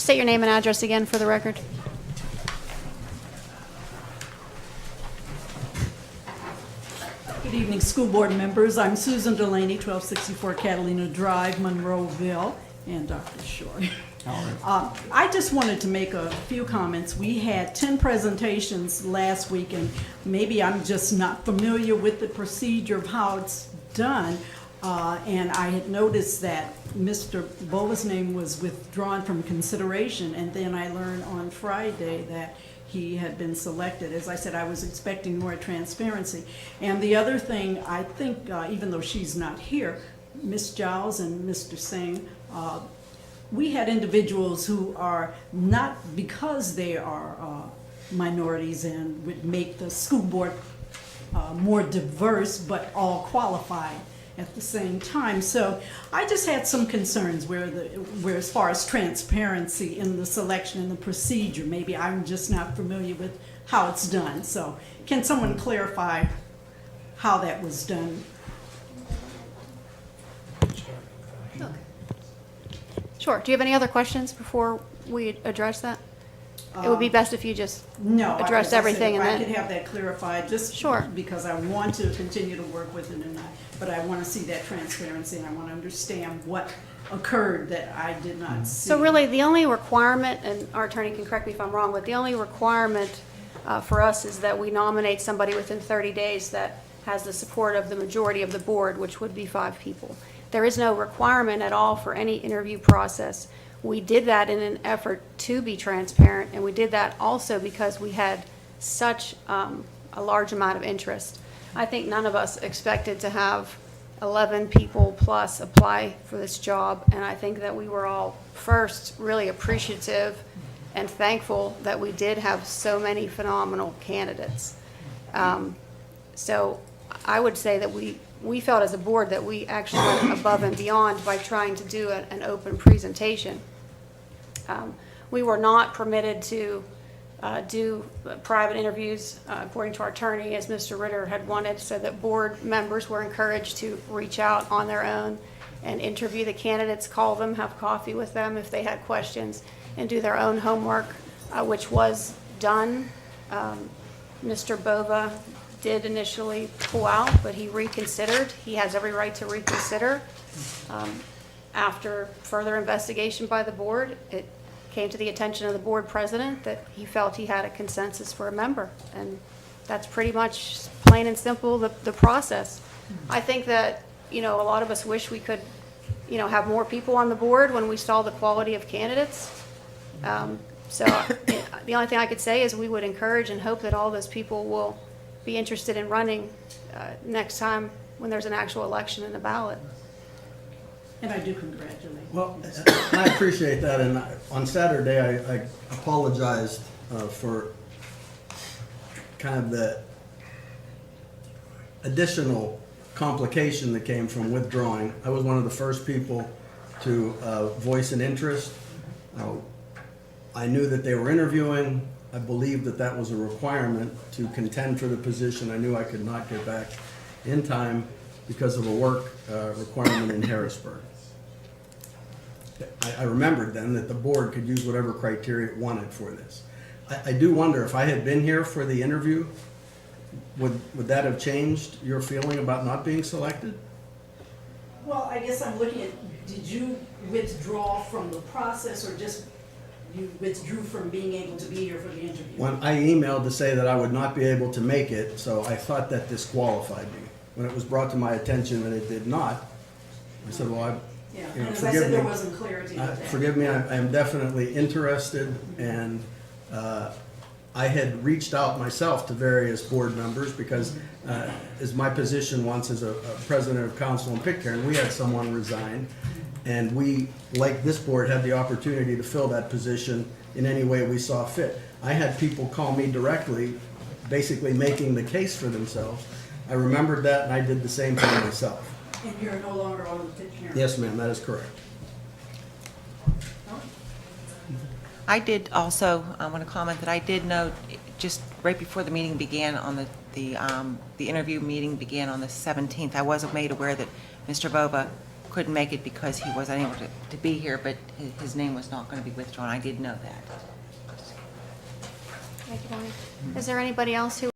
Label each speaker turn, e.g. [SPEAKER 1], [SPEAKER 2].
[SPEAKER 1] state your name and address again for the record.
[SPEAKER 2] Good evening, school board members. I'm Susan Delaney, 1264 Catalina Drive, Monroeville, and Dr. Shore. I just wanted to make a few comments. We had 10 presentations last week, and maybe I'm just not familiar with the procedure of how it's done. And I had noticed that Mr. Bova's name was withdrawn from consideration, and then I learned on Friday that he had been selected. As I said, I was expecting more transparency. And the other thing, I think, even though she's not here, Ms. Giles and Mr. Singh, we had individuals who are not, because they are minorities and would make the school board more diverse, but all qualified at the same time. So I just had some concerns where as far as transparency in the selection and the procedure, maybe I'm just not familiar with how it's done. So can someone clarify how that was done?
[SPEAKER 1] Sure. Do you have any other questions before we address that? It would be best if you just addressed everything
[SPEAKER 2] and
[SPEAKER 1] and
[SPEAKER 2] I
[SPEAKER 1] then.
[SPEAKER 2] could have that clarified, just
[SPEAKER 1] Sure.
[SPEAKER 2] because I want to continue to work with it, but I want to see that transparency, and I want to understand what occurred that I did not see.
[SPEAKER 1] So really, the only requirement, and our attorney can correct me if I'm wrong, but the only requirement for us is that we nominate somebody within 30 days that has the support of the majority of the board, which would be 5 people. There is no requirement at all for any interview process. We did that in an effort to be transparent, and we did that also because we had such a large amount of interest. I think none of us expected to have 11 people plus apply for this job, and I think that we were all first really appreciative and thankful that we did have so many phenomenal candidates. So I would say that we felt as a board that we actually went above and beyond by trying to do an open presentation. We were not permitted to do private interviews according to our attorney, as Mr. Ritter had wanted, so that board members were encouraged to reach out on their own and interview the candidates, call them, have coffee with them if they had questions, and do their own homework, which was done. Mr. Bova did initially pull out, but he reconsidered. He has every right to reconsider. After further investigation by the board, it came to the attention of the board president that he felt he had a consensus for a member. And that's pretty much plain and simple the process. I think that, a lot of us wish we could, have more people on the board when we saw the quality of candidates. So the only thing I could say is we would encourage and hope that all those people will be interested in running next time when there's an actual election in the ballot.
[SPEAKER 2] And I do congratulate.
[SPEAKER 3] Well, I appreciate that, and on Saturday I apologized for kind of the additional complication that came from withdrawing. I was one of the first people to voice an interest. I knew that they were interviewing. I believed that that was a requirement to contend for the position. I knew I could not get back in time because of a work requirement in Harrisburg. I remembered then that the board could use whatever criteria it wanted for this. I do wonder if I had been here for the interview, would that have changed your feeling about not being selected?
[SPEAKER 2] Well, I guess I'm looking at, did you withdraw from the process, or just you withdrew from being able to be here for the interview?
[SPEAKER 3] When I emailed to say that I would not be able to make it, so I thought that disqualified me. When it was brought to my attention that it did not, I said, well,
[SPEAKER 2] Yeah, and as I said, there wasn't clarity with that.
[SPEAKER 3] forgive me, I am definitely interested, and I had reached out myself to various board members because as my position once as a president of council in Pitcairn, we had someone resign, and we, like this board, had the opportunity to fill that position in any way we saw fit. I had people call me directly, basically making the case for themselves. I remembered that, and I did the same thing myself.
[SPEAKER 2] And you're no longer on the Pitcairn?
[SPEAKER 3] Yes, ma'am, that is correct.
[SPEAKER 4] I did also want to comment that I did note just right before the meeting began on the interview meeting began on the 17th. I was made aware that Mr. Bova couldn't make it because he was unable to be here, but his name was not going to be withdrawn. I did know that.
[SPEAKER 1] Thank you, Bonnie. Is there anybody else who